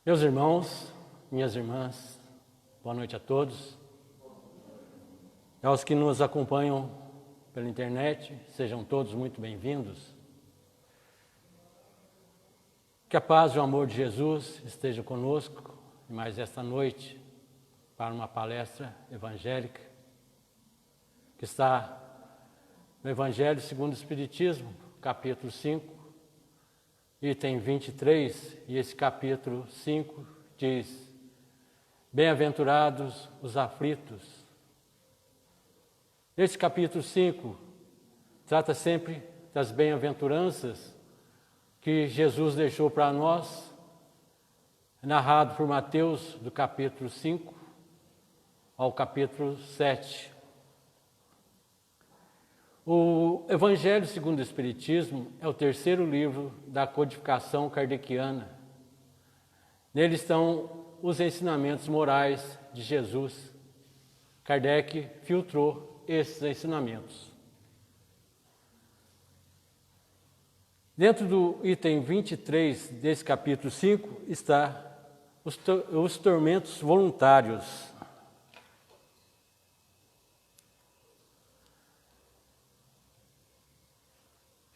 Meus irmãos, minhas irmãs, boa noite a todos. E aos que nos acompanham pela internet, sejam todos muito bem-vindos. Que a paz e o amor de Jesus estejam conosco e mais esta noite para uma palestra evangélica que está no Evangelho segundo o Espiritismo, capítulo 5, item 23, e esse capítulo 5 diz: Bem-aventurados os aflitos. Esse capítulo 5 trata sempre das bem-aventuranças que Jesus deixou para nós, narrado por Mateus, do capítulo 5 ao capítulo 7. O Evangelho segundo o Espiritismo é o terceiro livro da codificação kardeciana. Nele estão os ensinamentos morais de Jesus. Kardec filtrou esses ensinamentos. Dentro do item 23 desse capítulo 5 está os tormentos voluntários.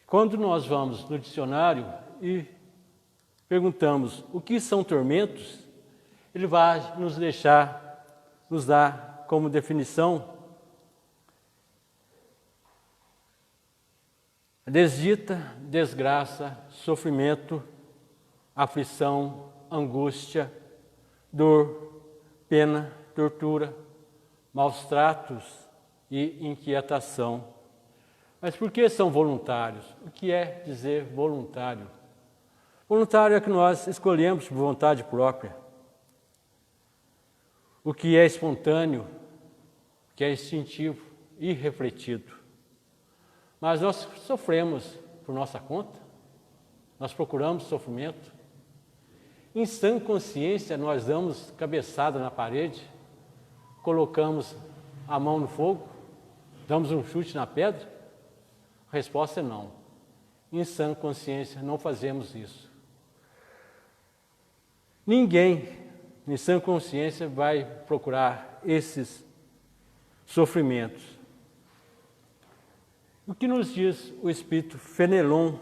Quando nós vamos no dicionário e perguntamos o que são tormentos, ele vai nos dar como definição desdita, desgraça, sofrimento, aflição, angústia, dor, pena, tortura, maus tratos e inquietação. Mas por que são voluntários? O que é dizer voluntário? Voluntário é que nós escolhemos por vontade própria. O que é espontâneo, o que é instintivo e refletido. Mas nós sofremos por nossa conta, nós procuramos sofrimento. Em sã consciência, nós damos cabeçada na parede, colocamos a mão no fogo, damos um chute na pedra? A resposta é não. Em sã consciência, não fazemos isso. Ninguém, em sã consciência, vai procurar esses sofrimentos. O que nos diz o Espírito Fenelon?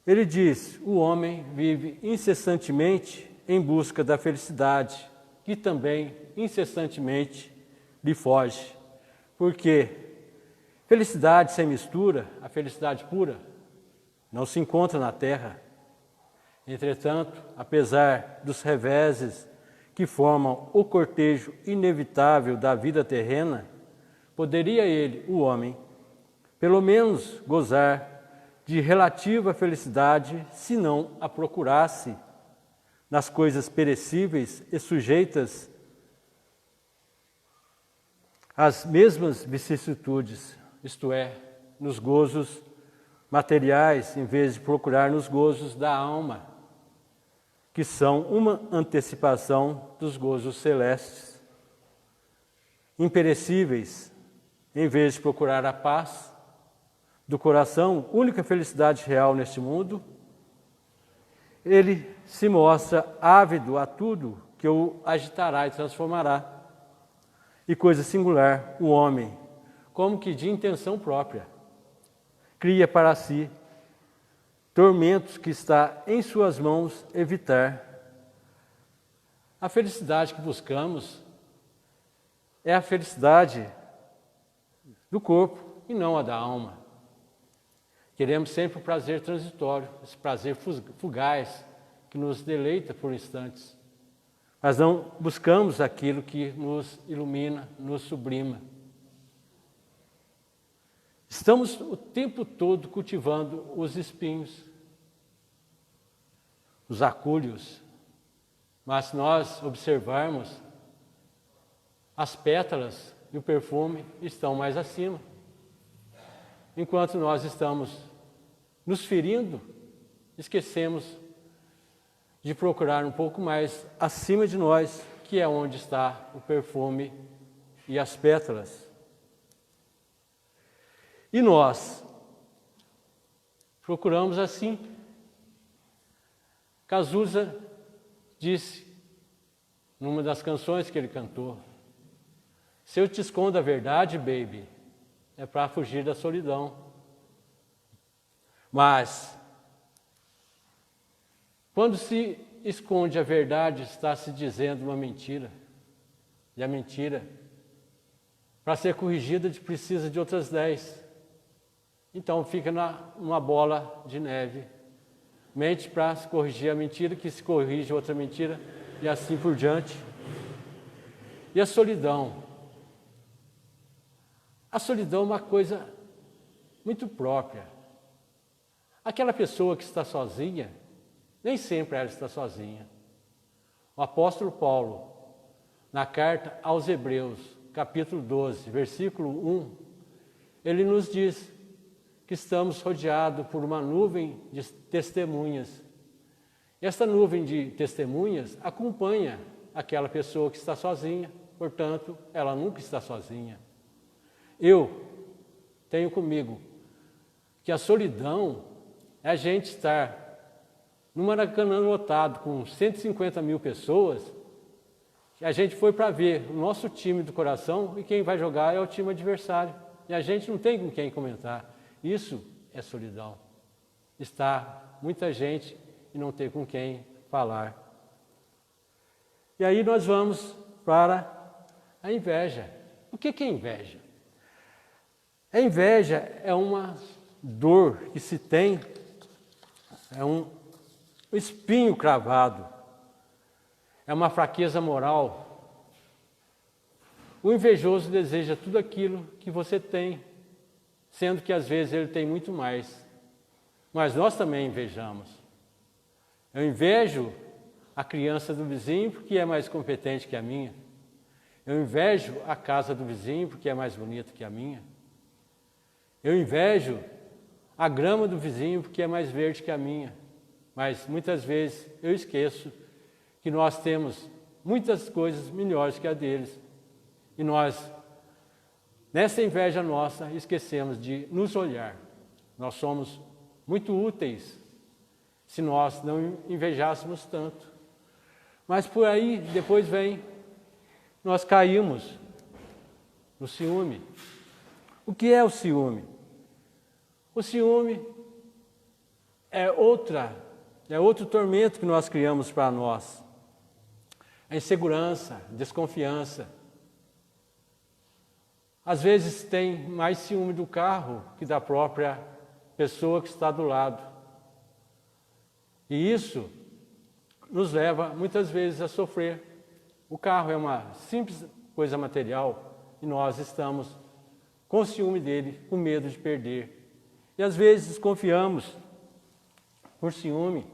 Ele diz: o homem vive incessantemente em busca da felicidade, que também incessantemente lhe foge. Porque felicidade sem mistura, a felicidade pura, não se encontra na terra. Entretanto, apesar dos reveses que formam o cortejo inevitável da vida terrena, poderia ele, o homem, pelo menos gozar de relativa felicidade se não a procurasse nas coisas perecíveis e sujeitas às mesmas vicissitudes, isto é, nos gozos materiais, em vez de procurar nos gozos da alma, que são uma antecipação dos gozos celestes. Imperecíveis, em vez de procurar a paz do coração, única felicidade real neste mundo, ele se mostra ávido a tudo que o agitará e transformará. E coisa singular, o homem, como que de intenção própria, cria para si tormentos que está em suas mãos evitar. A felicidade que buscamos é a felicidade do corpo e não a da alma. Queremos sempre o prazer transitório, esse prazer fugaz que nos deleita por instantes. Mas não buscamos aquilo que nos ilumina, nos sublima. Estamos o tempo todo cultivando os espinhos, os acúlios, mas se nós observarmos, as pétalas e o perfume estão mais acima. Enquanto nós estamos nos ferindo, esquecemos de procurar um pouco mais acima de nós, que é onde está o perfume e as pétalas. E nós procuramos assim Cazuza disse, numa das canções que ele cantou, se eu te escondo a verdade, baby, é para fugir da solidão. Mas, quando se esconde a verdade, está se dizendo uma mentira. E a mentira, para ser corrigida, precisa de outras 10. Então fica numa bola de neve. Mente para se corrigir a mentira, que se corrige outra mentira, e assim por diante. E a solidão? A solidão é uma coisa muito própria. Aquela pessoa que está sozinha, nem sempre ela está sozinha. O apóstolo Paulo, na carta aos Hebreus, capítulo 12, versículo 1, ele nos diz que estamos rodeados por uma nuvem de testemunhas. E esta nuvem de testemunhas acompanha aquela pessoa que está sozinha, portanto, ela nunca está sozinha. Eu tenho comigo que a solidão é a gente estar no Maracanã lotado com 150 mil pessoas, que a gente foi para ver o nosso time do coração e quem vai jogar é o time adversário. E a gente não tem com quem comentar. Isso é solidão. Está muita gente e não ter com quem falar. E aí nós vamos para a inveja. O que é inveja? A inveja é uma dor que se tem, é um espinho cravado, é uma fraqueza moral. O invejoso deseja tudo aquilo que você tem, sendo que às vezes ele tem muito mais. Mas nós também invejamos. Eu invejo a criança do vizinho porque é mais competente que a minha. Eu invejo a casa do vizinho porque é mais bonita que a minha. Eu invejo a grama do vizinho porque é mais verde que a minha. Mas muitas vezes eu esqueço que nós temos muitas coisas melhores que a deles. E nós, nessa inveja nossa, esquecemos de nos olhar. Nós somos muito úteis se nós não invejássemos tanto. Mas por aí, depois vem, nós caímos no ciúme. O que é o ciúme? O ciúme é outro tormento que nós criamos para nós. A insegurança, desconfiança. Às vezes tem mais ciúme do carro que da própria pessoa que está do lado. E isso nos leva muitas vezes a sofrer. O carro é uma simples coisa material e nós estamos com ciúme dele, com medo de perder. E às vezes desconfiamos por ciúme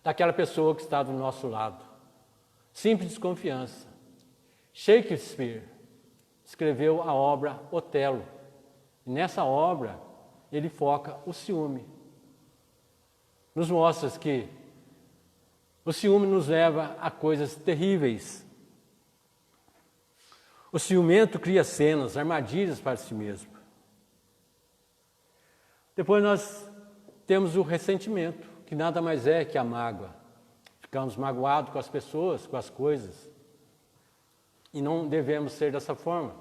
daquela pessoa que está do nosso lado. Simples desconfiança. Shakespeare escreveu a obra Otelo. E nessa obra ele foca o ciúme. Nos mostra que o ciúme nos leva a coisas terríveis. O ciumento cria cenas, armadilhas para si mesmo. Depois nós temos o ressentimento, que nada mais é que a mágoa. Ficamos magoados com as pessoas, com as coisas. E não devemos ser dessa forma.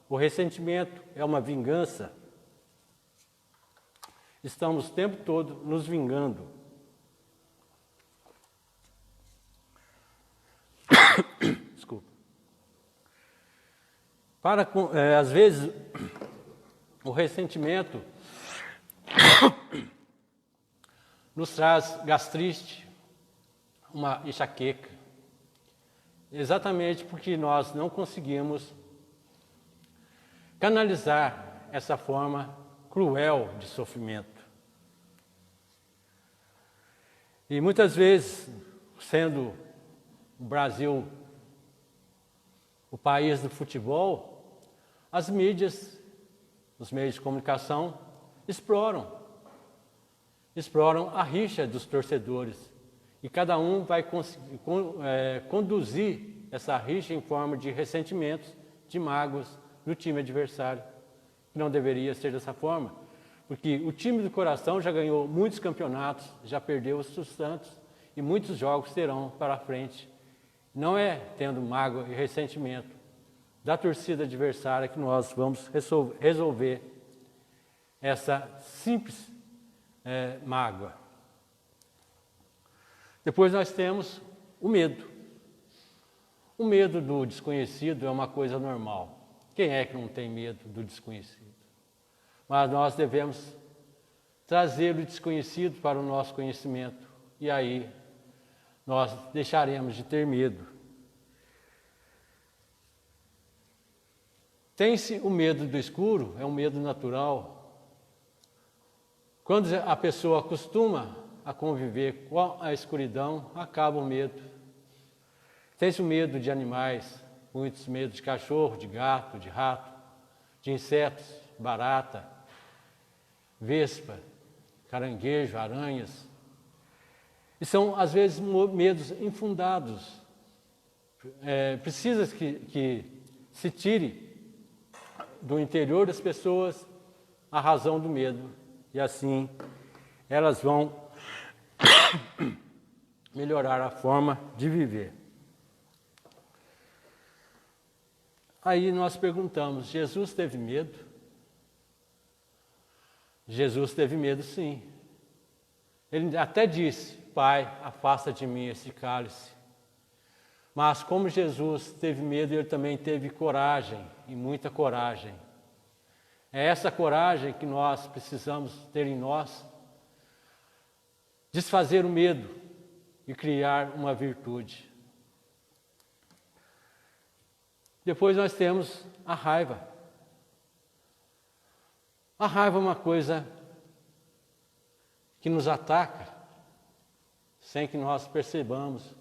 O ressentimento é uma vingança. Estamos o tempo todo nos vingando. Desculpa. Às vezes, o ressentimento nos traz gastrite, uma enxaqueca. Exatamente porque nós não conseguimos canalizar essa forma cruel de sofrimento. E muitas vezes, sendo o Brasil o país do futebol, as mídias, os meios de comunicação exploram a rixa dos torcedores. E cada um vai conduzir essa rixa em forma de ressentimentos, de mágoas no time adversário. Não deveria ser dessa forma, Porque o time do coração já ganhou muitos campeonatos, já perdeu os tantos, e muitos jogos terão para frente. Não é tendo mágoa e ressentimento da torcida adversária que nós vamos resolver essa simples mágoa. Depois nós temos o medo. O medo do desconhecido é uma coisa normal. Quem é que não tem medo do desconhecido? Mas nós devemos trazer o desconhecido para o nosso conhecimento, e aí nós deixaremos de ter medo. Tem-se o medo do escuro, é um medo natural. Quando a pessoa acostuma a conviver com a escuridão, acaba o medo. Tem-se o medo de animais, muitos medos de cachorro, de gato, de rato, de insetos, barata, vespa, caranguejo, aranhas. E são, às vezes, medos infundados. Precisa que se tire do interior das pessoas a razão do medo. E assim elas vão melhorar a forma de viver. Aí nós perguntamos, Jesus teve medo? Jesus teve medo, sim. Ele até disse, Pai, afasta de mim esse cálice. Mas como Jesus teve medo, ele também teve coragem, e muita coragem. É essa coragem que nós precisamos ter em nós, desfazer o medo e criar uma virtude. Depois nós temos a raiva. A raiva é uma coisa que nos ataca sem que nós percebamos.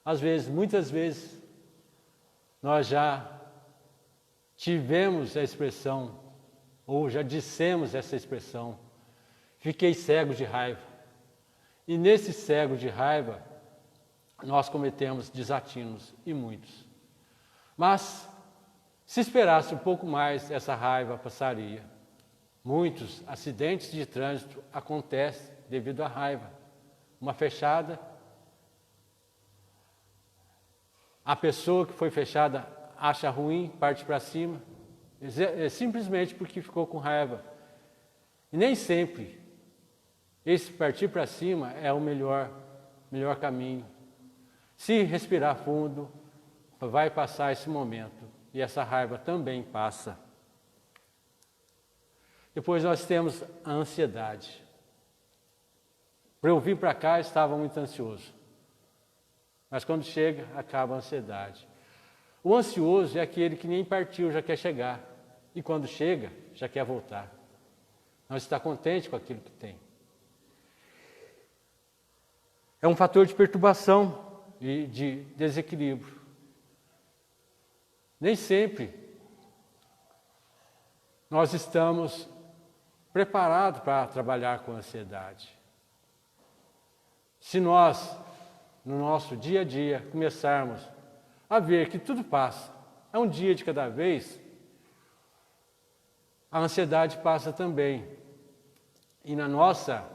Às vezes, muitas vezes, nós já tivemos a expressão, ou já dissemos essa expressão, fiquei cego de raiva. E nesse cego de raiva, nós cometemos desatinos, e muitos. Mas, se esperasse um pouco mais, essa raiva passaria. Muitos acidentes de trânsito acontecem devido à raiva. Uma fechada, a pessoa que foi fechada acha ruim, parte para cima, simplesmente porque ficou com raiva. E nem sempre esse partir para cima é o melhor caminho. Se respirar fundo, vai passar esse momento, e essa raiva também passa. Depois nós temos a ansiedade. Para eu vir para cá, estava muito ansioso. Mas quando chega, acaba a ansiedade. O ansioso é aquele que nem partiu, já quer chegar. E quando chega, já quer voltar. Não está contente com aquilo que tem. É um fator de perturbação e de desequilíbrio. Nem sempre nós estamos preparados para trabalhar com a ansiedade. Se nós, no nosso dia a dia, começarmos a ver que tudo passa, é um dia de cada vez, a ansiedade passa também. E na nossa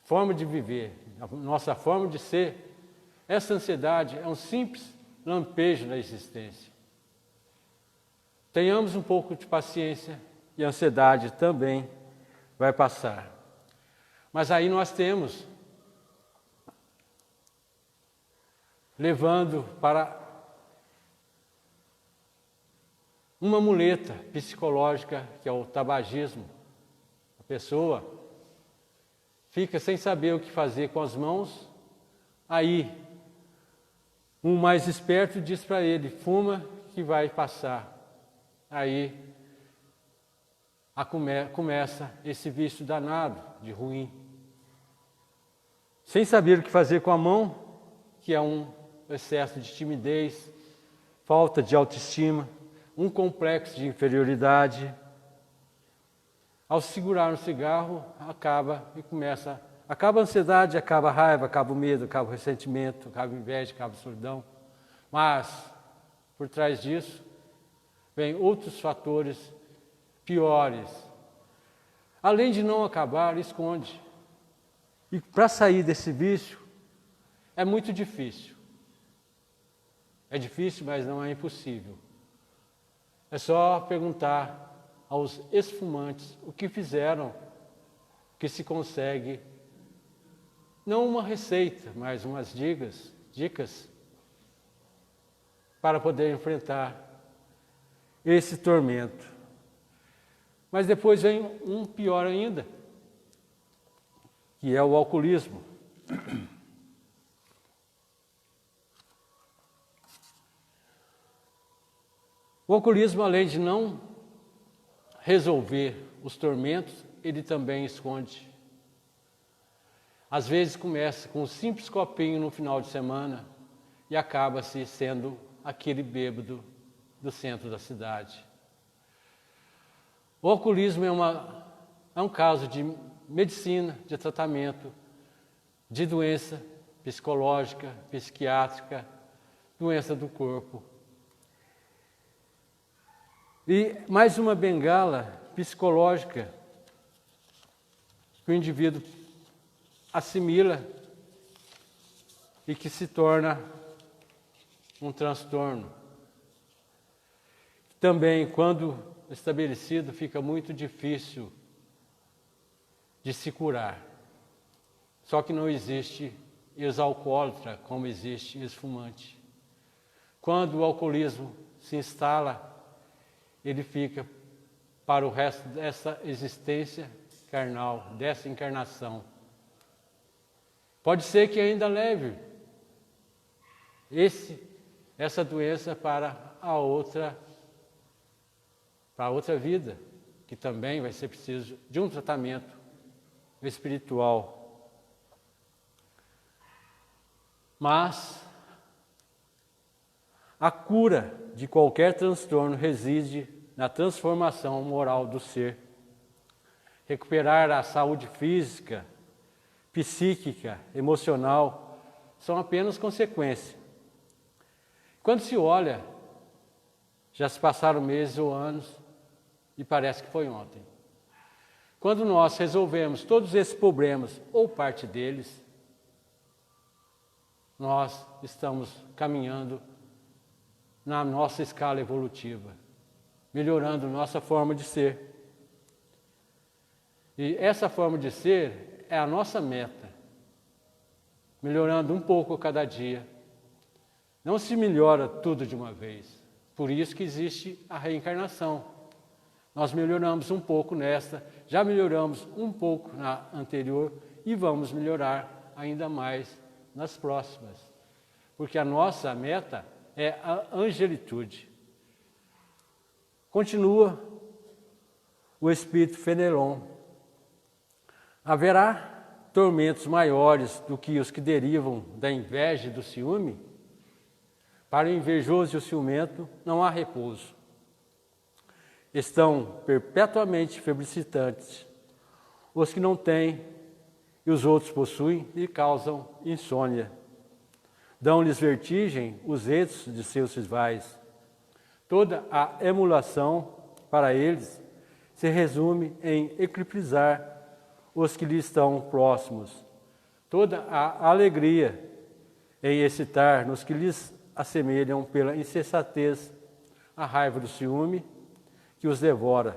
forma de viver, na nossa forma de ser, essa ansiedade é um simples lampejo da existência. Tenhamos um pouco de paciência e a ansiedade também vai passar. Mas aí nós temos, levando para uma muleta psicológica, que é o tabagismo. A pessoa fica sem saber o que fazer com as mãos, aí um mais esperto diz para ele, fuma que vai passar. Aí começa esse vício danado de ruim. Sem saber o que fazer com a mão, que é um excesso de timidez, falta de autoestima, um complexo de inferioridade. Ao segurar um cigarro, acaba a ansiedade, acaba a raiva, acaba o medo, acaba o ressentimento, acaba a inveja, acaba a solidão. Mas, por trás disso, vem outros fatores piores, além de não acabar, esconde. E para sair desse vício é muito difícil. É difícil, mas não é impossível. É só perguntar aos ex-fumantes o que fizeram que se consegue, não uma receita, mas umas dicas para poder enfrentar esse tormento. Mas depois vem um pior ainda, que é o alcoolismo. O alcoolismo, além de não resolver os tormentos, ele também esconde. Às vezes começa com um simples copinho no final de semana e acaba-se sendo aquele bêbado do centro da cidade. O alcoolismo é um caso de medicina, de tratamento, de doença psicológica, psiquiátrica, doença do corpo. E mais uma bengala psicológica que o indivíduo assimila e que se torna um transtorno. Também, quando estabelecido, fica muito difícil de se curar. Só que não existe ex-alcoólatra como existe ex-fumante. Quando o alcoolismo se instala, ele fica para o resto dessa existência carnal, dessa encarnação. Pode ser que ainda leve essa doença para a outra vida, que também vai ser preciso de um tratamento espiritual. Mas a cura de qualquer transtorno reside na transformação moral do ser. Recuperar a saúde física, psíquica, emocional, são apenas consequência. Quando se olha, já se passaram meses ou anos e parece que foi ontem. Quando nós resolvemos todos esses problemas, ou parte deles, nós estamos caminhando na nossa escala evolutiva, melhorando nossa forma de ser. E essa forma de ser é a nossa meta, melhorando um pouco a cada dia. Não se melhora tudo de uma vez, por isso que existe a reencarnação. Nós melhoramos um pouco nesta, já melhoramos um pouco na anterior e vamos melhorar ainda mais nas próximas, porque a nossa meta é a angelitude. Continua o espírito Fenelon. Haverá tormentos maiores do que os que derivam da inveja e do ciúme? Para o invejoso e o ciumento não há repouso. Estão perpetuamente febricitantes. Os que não têm e os outros possuem lhe causam insônia. Dão-lhes vertigem os êxitos de seus rivais. Toda a emulação para eles se resume em eclipsar os que lhe estão próximos. Toda a alegria em excitar nos que lhes assemelham pela insensatez a raiva do ciúme que os devora.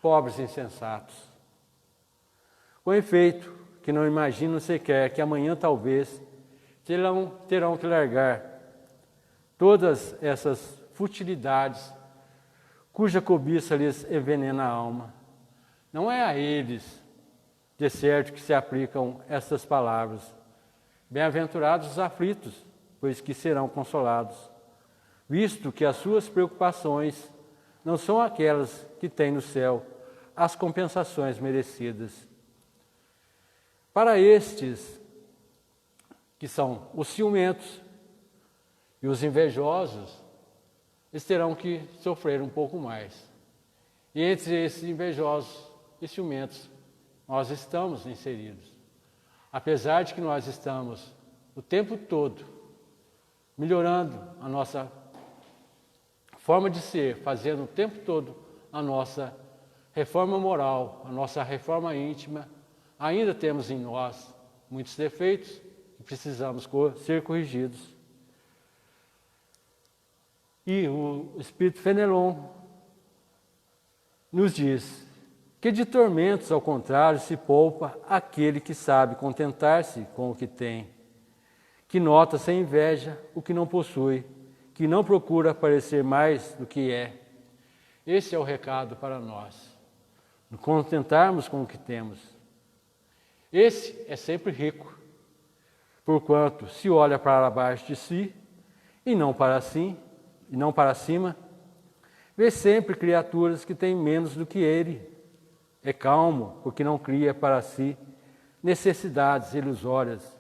Pobres insensatos. Com efeito, que não imaginam sequer que amanhã talvez terão que largar todas essas futilidades cuja cobiça lhes envenena a alma. Não é a eles, de certo, que se aplicam estas palavras. Bem-aventurados os aflitos, pois que serão consolados, visto que as suas preocupações não são aquelas que têm no céu as compensações merecidas. Para estes, que são os ciumentos e os invejosos, eles terão que sofrer um pouco mais. E entre esses invejosos e ciumentos, nós estamos inseridos. Apesar de que nós estamos o tempo todo melhorando a nossa forma de ser, fazendo o tempo todo a nossa reforma moral, a nossa reforma íntima, ainda temos em nós muitos defeitos e precisamos ser corrigidos. E o Espírito Fenelon nos diz que de tormentos, ao contrário, se poupa aquele que sabe contentar-se com o que tem, que nota sem inveja o que não possui, que não procura parecer mais do que é. Esse é o recado para nós, nos contentarmos com o que temos. Esse é sempre rico, porquanto se olha para baixo de si e não para cima, vê sempre criaturas que têm menos do que ele. É calmo, porque não cria para si necessidades ilusórias,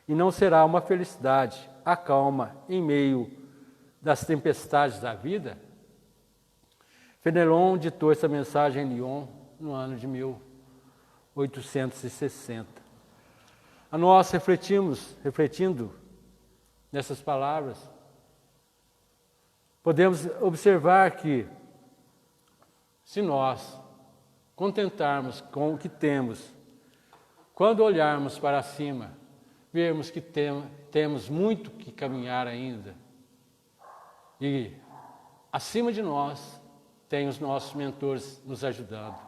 e não será uma felicidade a calma em meio das tempestades da vida. Fenelon ditou essa mensagem em Lyon no ano de 1860. A nós refletindo nessas palavras, podemos observar que, se nós contentarmos com o que temos, quando olharmos para cima, vermos que temos muito que caminhar ainda, e acima de nós tem os nossos mentores nos ajudando.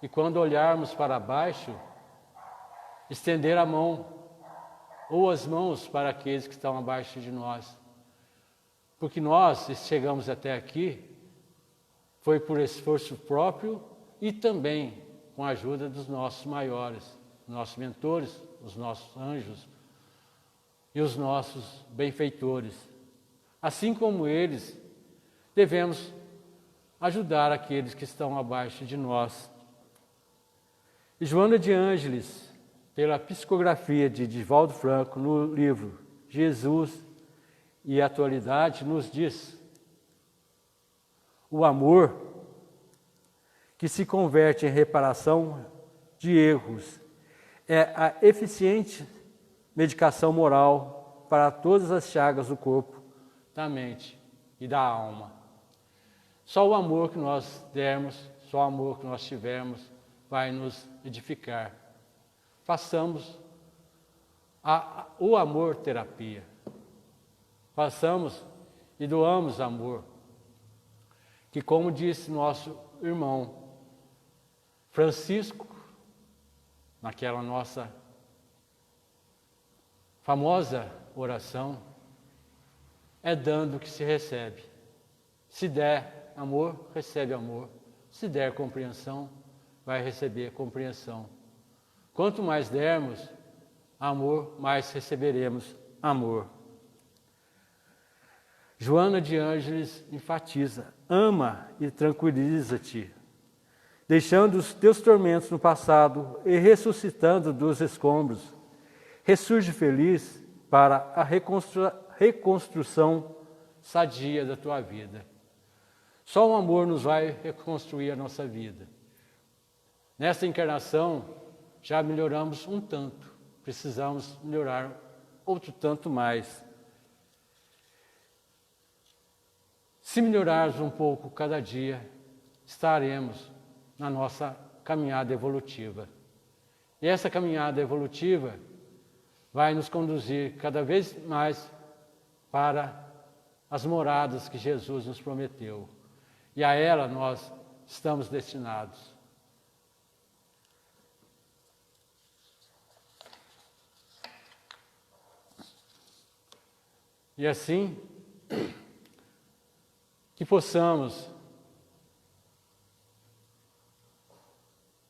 E quando olharmos para baixo, estender a mão ou as mãos para aqueles que estão abaixo de nós. Porque nós, se chegamos até aqui, foi por esforço próprio e também com a ajuda dos nossos maiores, nossos mentores, os nossos anjos e os nossos benfeitores. Assim como eles, devemos ajudar aqueles que estão abaixo de nós. E Joana de Ângeles, pela psicografia de Divaldo Franco, no livro Jesus e a Atualidade, nos diz: o amor que se converte em reparação de erros é a eficiente medicação moral para todas as chagas do corpo, da mente e da alma. Só o amor que nós dermos, só o amor que nós tivermos, vai nos edificar. Façamos o amor terapia. Façamos e doamos amor. Que, como disse nosso irmão Francisco, naquela nossa famosa oração, é dando que se recebe. Se der amor, recebe amor. Se der compreensão, vai receber compreensão. Quanto mais dermos amor, mais receberemos amor. Joana de Ângeles enfatiza: ama e tranquiliza-te, deixando os teus tormentos no passado e ressuscitando dos escombros. Ressurge feliz para a reconstrução sadia da tua vida. Só o amor nos vai reconstruir a nossa vida. Nesta encarnação, já melhoramos um tanto, precisamos melhorar outro tanto mais. Se melhorarmos um pouco cada dia, estaremos na nossa caminhada evolutiva. E essa caminhada evolutiva vai nos conduzir cada vez mais para as moradas que Jesus nos prometeu. E a ela nós estamos destinados. E assim, que possamos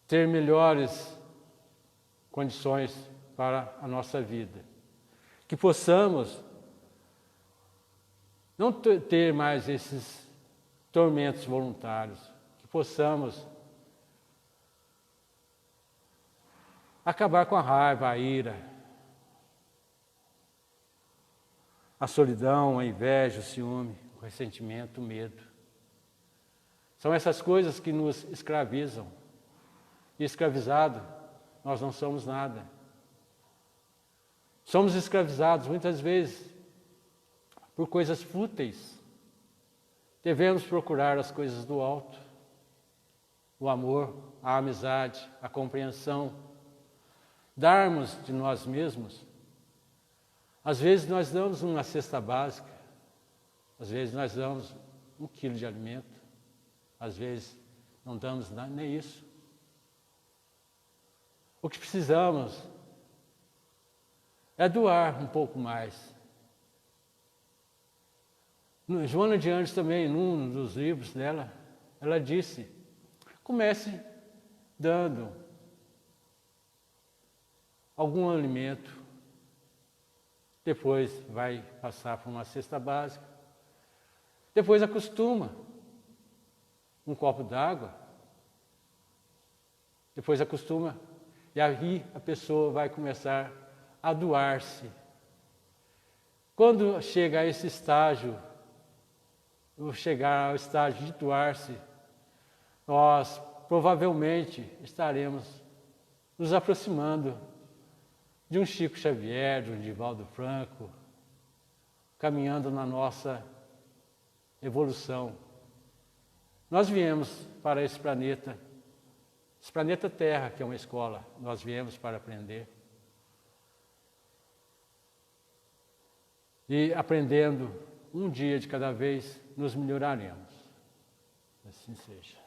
ter melhores condições para a nossa vida. Que possamos não ter mais esses tormentos voluntários. Que possamos acabar com a raiva, a ira, a solidão, a inveja, o ciúme, o ressentimento, o medo. São essas coisas que nos escravizam. E escravizado, nós não somos nada. Somos escravizados muitas vezes por coisas fúteis. Devemos procurar as coisas do alto. o amor, a amizade, a compreensão, darmos de nós mesmos. Às vezes nós damos uma cesta básica, às vezes nós damos 1 quilo de alimento, às vezes não damos nem isso. O que precisamos é doar um pouco mais. Joana de Anjos também, num dos livros dela, ela disse, comece dando algum alimento, depois vai passar por uma cesta básica, depois acostuma um copo d'água, depois acostuma, e aí a pessoa vai começar a doar-se. Quando chega a esse estágio, ou chegar ao estágio de doar-se, nós provavelmente estaremos nos aproximando de um Chico Xavier, de um Divaldo Franco, caminhando na nossa evolução. Nós viemos para esse planeta Terra, que é uma escola, nós viemos para aprender. E aprendendo um dia de cada vez, nos melhoraremos. Assim seja.